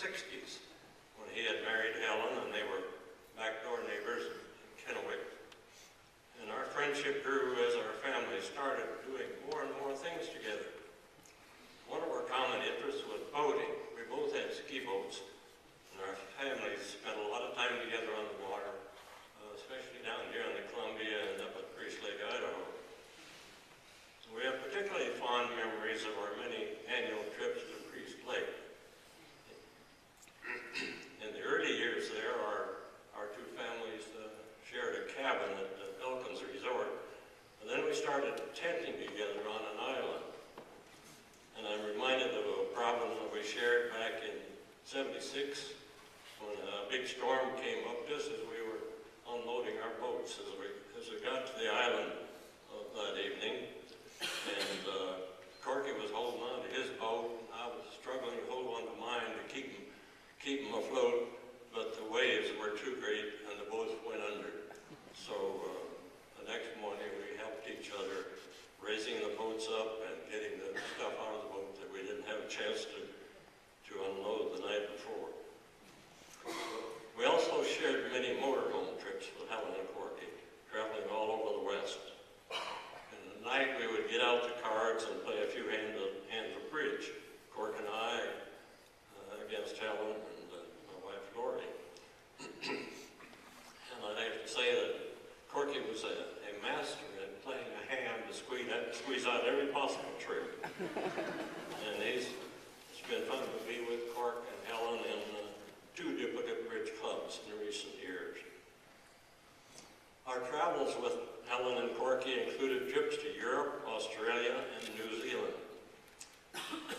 60s when he had married Helen, and they were backdoor neighbors in Kennewick. And our friendship grew as our families started doing more and more things together. One of our common interests was boating. We both had ski boats, and our families spent a lot of time together on the water, especially down here in the Columbia and up at Priest Lake, Idaho. We have particularly fond memories of our many annual trips to Priest Lake. In the early years there, our two families shared a cabin at Elkins Resort, and then we started tenting together on an island. And I'm reminded of a problem that we shared back in '76 when a big storm came up just as we were unloading our boats as we got to the island that evening. And Corky was holding on to his boat, and I was struggling to hold on to mine to keep him afloat, but the waves were too great and the both went under. So the next morning we helped each other, raising the boats up and getting the stuff out of the boat that we didn't have a chance to unload the night before. We also shared many motorhome trips with Helen and Corky, traveling all over the West. And at night we would get out the cards and play a few hands of bridge, Cork and I against Helen and my wife Lori. And I'd have to say that Corky was a master at playing a hand to squeeze out every possible trick. And it's been fun to be with Cork and Helen in two duplicate bridge clubs in recent years. Our travels with Helen and Corky included trips to Europe, Australia, and New Zealand.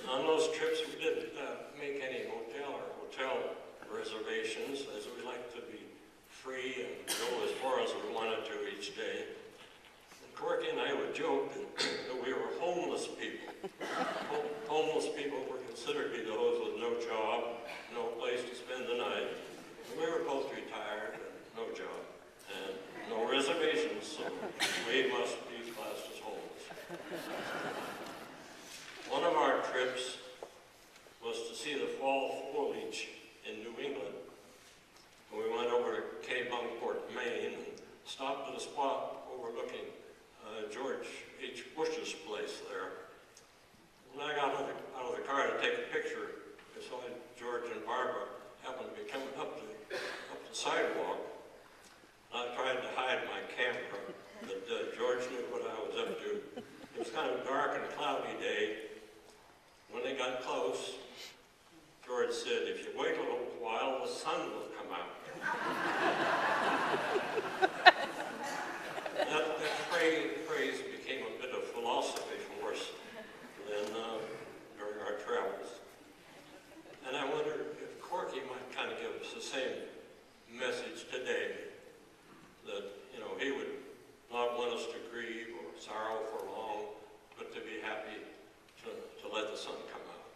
On those trips, we didn't make any hotel reservations, as we like to be free and go as far as we wanted to each day. And Corky and I would joke that we were homeless people. Homeless people were considered to be those with no job, no place to spend the night. And we were both retired and no job, and no reservations, so we must be classed as homeless. One of our trips was to see the fall foliage in New England. We went over to Cape Bunkport, Maine, and stopped at a spot overlooking George H. Bush's place there. When I got out of the car to take a picture, I saw George and Barbara happened to be coming up the sidewalk. I tried to hide my camera, but George knew what I was up to. It was kind of a dark and cloudy day. When they got close, George said, "If you wait a little while, the sun will come out." that phrase became a bit of philosophy for us then during our travels. And I wondered if Corky might kind of give us the same message today, that, he would not want us to grieve or sorrow for long, but to be happy to let the sun come out.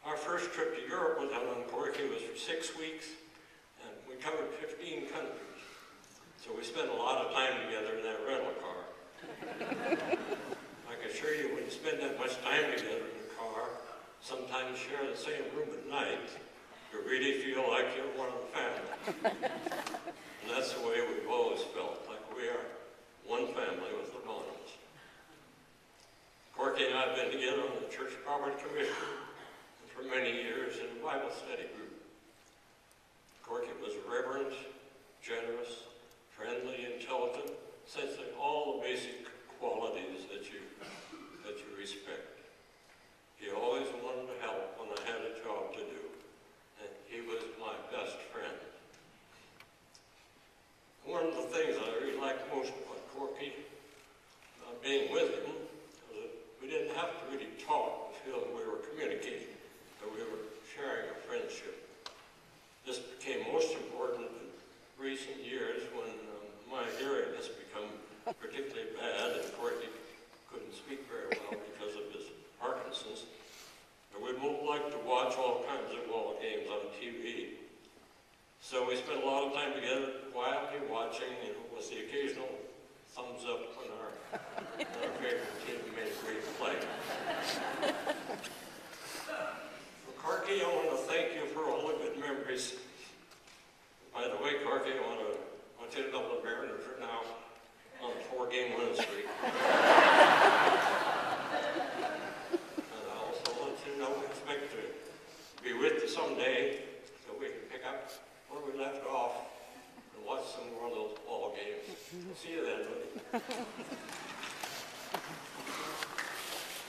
Our first trip to Europe with Helen and Corky was for 6 weeks, and we covered 15 countries. So we spent a lot of time together in that rental car. I can assure you, when you spend that much time together in the car, sometimes share the same room at night, you really feel like you're one of the family. And that's the way we've always felt, like we are one family with the Bonhams. Corky and I have been together on the Church Property Commission for many years in a Bible study group. Corky was reverent, generous, friendly, intelligent, sensing all the basic qualities that you respect. He always wanted to help when I had a job to do, and he was my best friend. One of the things I really liked most about Corky, being with him, was that we didn't have to really talk to feel that we were communicating, that we were sharing a friendship. This became most important in recent years when my hearing has become particularly bad and Corky couldn't speak very well because of his Parkinson's. And we both liked to watch all kinds of ball games on TV. So we spent a lot of time together quietly watching, with the occasional thumbs up when our favorite team made a great play. For Corky someday so we can pick up where we left off and watch some more of those ball games. See you then, buddy.